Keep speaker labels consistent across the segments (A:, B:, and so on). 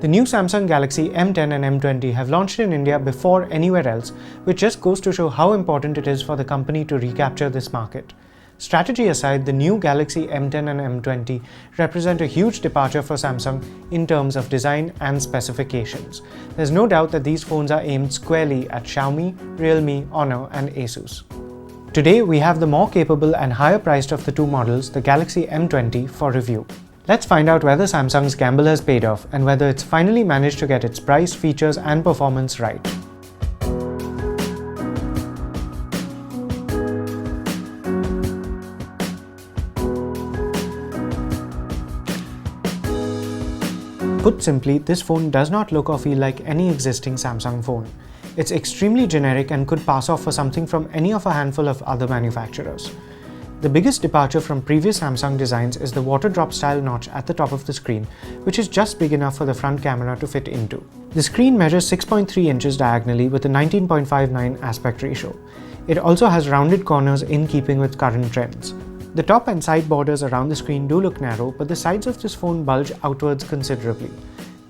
A: The new Samsung Galaxy M10 and M20 have launched in India before anywhere else, which just goes to show how important it is for the company to recapture this market. Strategy aside, the new Galaxy M10 and M20 represent a huge departure for Samsung in terms of design and specifications. There's no doubt that these phones are aimed squarely at Xiaomi, Realme, Honor, and Asus. Today, we have the more capable and higher priced of the two models, the Galaxy M20, for review. Let's find out whether Samsung's gamble has paid off and whether it's finally managed to get its price, features, and performance right. Put simply, this phone does not look or feel like any existing Samsung phone. It's extremely generic and could pass off for something from any of a handful of other manufacturers. The biggest departure from previous Samsung designs is the water drop style notch at the top of the screen, which is just big enough for the front camera to fit into. The screen measures 6.3 inches diagonally with a 19.59 aspect ratio. It also has rounded corners in keeping with current trends. The top and side borders around the screen do look narrow, but the sides of this phone bulge outwards considerably.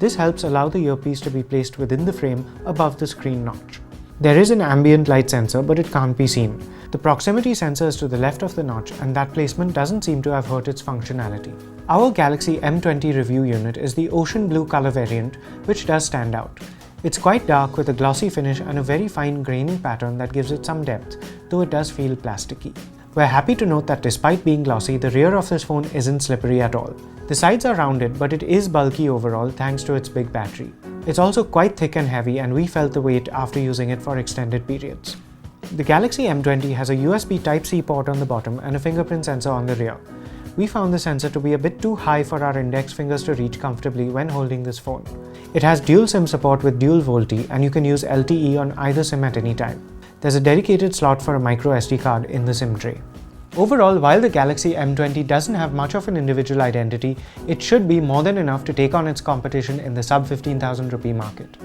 A: This helps allow the earpiece to be placed within the frame above the screen notch. There is an ambient light sensor, but it can't be seen. The proximity sensor is to the left of the notch, and that placement doesn't seem to have hurt its functionality. Our Galaxy M20 review unit is the ocean blue color variant, which does stand out. It's quite dark with a glossy finish and a very fine graining pattern that gives it some depth, though it does feel plasticky. We're happy to note that despite being glossy, the rear of this phone isn't slippery at all. The sides are rounded, but it is bulky overall thanks to its big battery. It's also quite thick and heavy, and we felt the weight after using it for extended periods. The Galaxy M20 has a USB Type-C port on the bottom and a fingerprint sensor on the rear. We found the sensor to be a bit too high for our index fingers to reach comfortably when holding this phone. It has dual SIM support with dual VoLTE, and you can use LTE on either SIM at any time. There's a dedicated slot for a micro SD card in the SIM tray. Overall, while the Galaxy M20 doesn't have much of an individual identity, it should be more than enough to take on its competition in the sub 15,000 rupee market.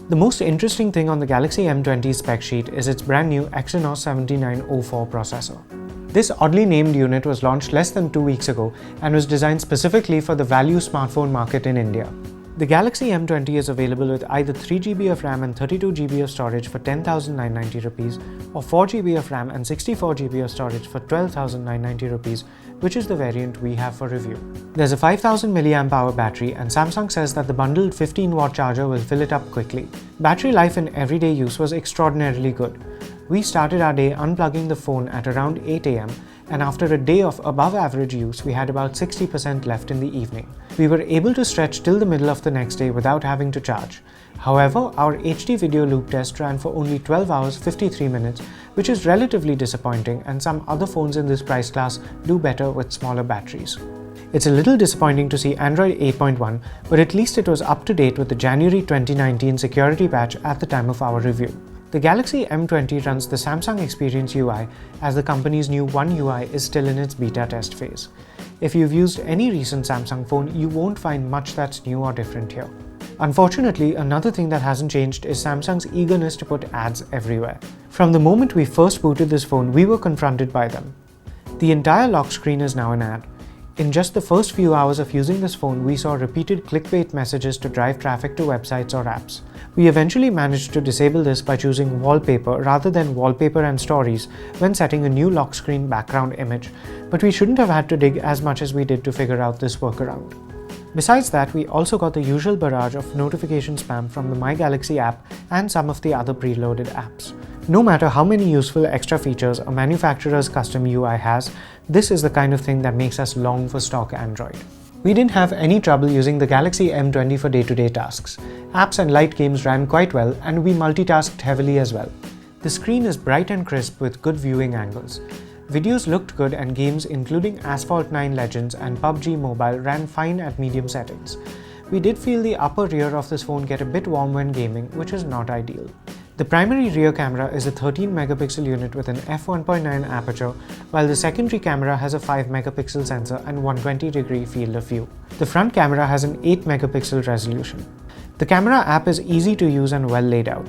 A: The most interesting thing on the Galaxy M20 spec sheet is its brand new Exynos 7904 processor. This oddly named unit was launched less than 2 weeks ago and was designed specifically for the value smartphone market in India. The Galaxy M20 is available with either 3GB of RAM and 32GB of storage for 10,990 rupees or 4GB of RAM and 64GB of storage for 12,990 rupees, which is the variant we have for review. There's a 5000 mAh battery, and Samsung says that the bundled 15-watt charger will fill it up quickly. Battery life in everyday use was extraordinarily good. We started our day unplugging the phone at around 8 AM, and after a day of above average use, we had about 60% left in the evening. We were able to stretch till the middle of the next day without having to charge. However, our HD video loop test ran for only 12 hours 53 minutes, which is relatively disappointing, and some other phones in this price class do better with smaller batteries. It's a little disappointing to see Android 8.1, but at least it was up to date with the January 2019 security patch at the time of our review. The Galaxy M20 runs the Samsung Experience UI, as the company's new One UI is still in its beta test phase. If you've used any recent Samsung phone, you won't find much that's new or different here. Unfortunately, another thing that hasn't changed is Samsung's eagerness to put ads everywhere. From the moment we first booted this phone, we were confronted by them. The entire lock screen is now an ad. In just the first few hours of using this phone, we saw repeated clickbait messages to drive traffic to websites or apps. We eventually managed to disable this by choosing wallpaper rather than wallpaper and stories when setting a new lock screen background image, but we shouldn't have had to dig as much as we did to figure out this workaround. Besides that, we also got the usual barrage of notification spam from the My Galaxy app and some of the other preloaded apps. No matter how many useful extra features a manufacturer's custom UI has, this is the kind of thing that makes us long for stock Android. We didn't have any trouble using the Galaxy M20 for day-to-day tasks. Apps and light games ran quite well, and we multitasked heavily as well. The screen is bright and crisp with good viewing angles. Videos looked good, and games including Asphalt 9 Legends and PUBG Mobile ran fine at medium settings. We did feel the upper rear of this phone get a bit warm when gaming, which is not ideal. The primary rear camera is a 13-megapixel unit with an f1.9 aperture, while the secondary camera has a 5-megapixel sensor and 120-degree field of view. The front camera has an 8-megapixel resolution. The camera app is easy to use and well laid out.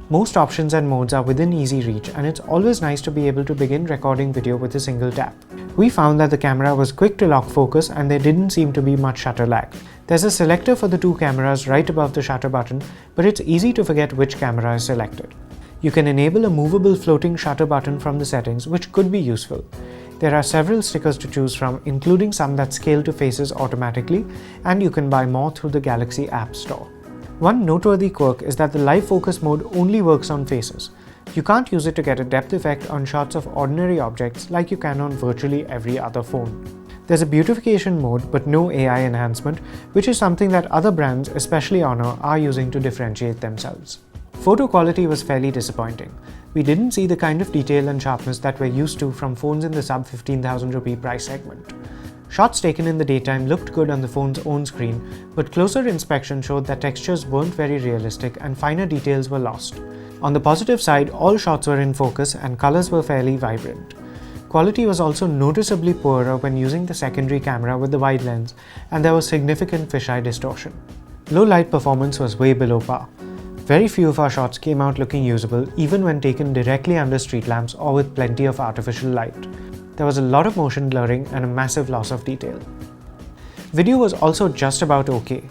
A: Most options and modes are within easy reach, and it's always nice to be able to begin recording video with a single tap. We found that the camera was quick to lock focus and there didn't seem to be much shutter lag. There's a selector for the two cameras right above the shutter button, but it's easy to forget which camera is selected. You can enable a movable floating shutter button from the settings, which could be useful. There are several stickers to choose from, including some that scale to faces automatically, and you can buy more through the Galaxy App Store. One noteworthy quirk is that the live focus mode only works on faces. You can't use it to get a depth effect on shots of ordinary objects like you can on virtually every other phone. There's a beautification mode but no AI enhancement, which is something that other brands, especially Honor, are using to differentiate themselves. Photo quality was fairly disappointing. We didn't see the kind of detail and sharpness that we're used to from phones in the sub 15,000 rupee price segment. Shots taken in the daytime looked good on the phone's own screen, but closer inspection showed that textures weren't very realistic and finer details were lost. On the positive side, all shots were in focus and colors were fairly vibrant. Quality was also noticeably poorer when using the secondary camera with the wide lens, and there was significant fisheye distortion. Low light performance was way below par. Very few of our shots came out looking usable, even when taken directly under street lamps or with plenty of artificial light. There was a lot of motion blurring and a massive loss of detail. Video was also just about okay.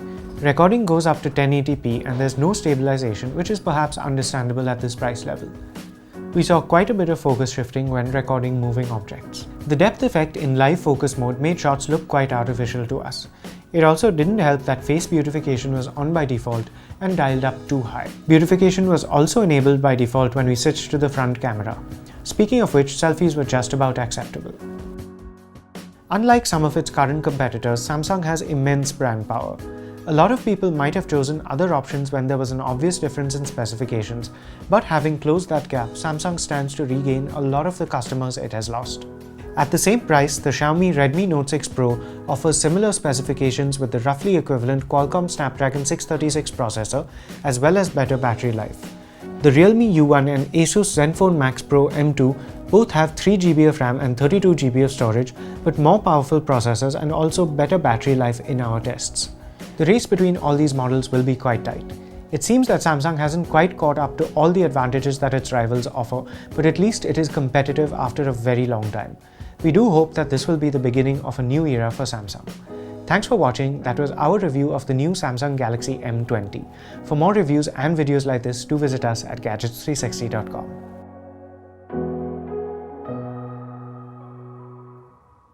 A: Recording goes up to 1080p and there's no stabilization, which is perhaps understandable at this price level. We saw quite a bit of focus shifting when recording moving objects. The depth effect in live focus mode made shots look quite artificial to us. It also didn't help that face beautification was on by default and dialed up too high. Beautification was also enabled by default when we switched to the front camera. Speaking of which, selfies were just about acceptable. Unlike some of its current competitors, Samsung has immense brand power. A lot of people might have chosen other options when there was an obvious difference in specifications, but having closed that gap, Samsung stands to regain a lot of the customers it has lost. At the same price, the Xiaomi Redmi Note 6 Pro offers similar specifications with the roughly equivalent Qualcomm Snapdragon 636 processor, as well as better battery life. The Realme U1 and Asus Zenfone Max Pro M2 both have 3GB of RAM and 32GB of storage, but more powerful processors and also better battery life in our tests. The race between all these models will be quite tight. It seems that Samsung hasn't quite caught up to all the advantages that its rivals offer, but at least it is competitive after a very long time. We do hope that this will be the beginning of a new era for Samsung. Thanks for watching. That was our review of the new Samsung Galaxy M20. For more reviews and videos like this, do visit us at gadgets360.com.